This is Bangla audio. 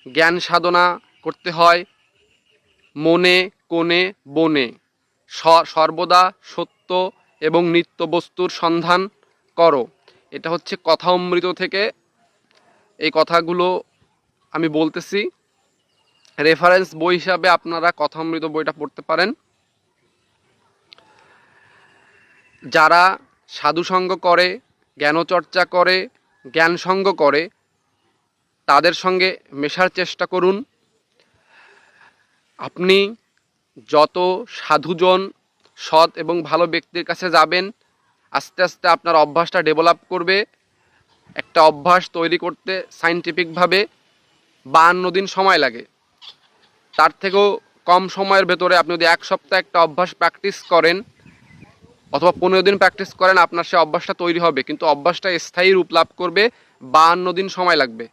জ্ঞান সাধনা করতে হয় মনে কোণে বনে, সর্বদা সত্য এবং নিত্য বস্তুর সন্ধান করো। এটা হচ্ছে কথা অমৃত থেকে এই কথাগুলো আমি বলতেছি। রেফারেন্স বই হিসাবে আপনারা কথা অমৃত বইটা পড়তে পারেন। যারা সাধুসঙ্গ করে, জ্ঞানচর্চা করে, জ্ঞানসঙ্গ করে, তাদের সঙ্গে মেশার চেষ্টা করুন। আপনি যত সাধুজন, সৎ এবং ভালো ব্যক্তির কাছে যাবেন, আস্তে আস্তে আপনার অভ্যাসটা ডেভেলপ করবে। একটা অভ্যাস তৈরি করতে সায়েন্টিফিকভাবে 52 দিন সময় লাগে। তার থেকেও কম সময়ের ভেতরে আপনি যদি 1 সপ্তাহ একটা অভ্যাস প্র্যাকটিস করেন অথবা 15 দিন প্র্যাকটিস করেন, আপনার সে অভ্যাসটা তৈরি হবে, কিন্তু অভ্যাসটা স্থায়ী রূপ লাভ করবে 52 দিন সময় লাগবে।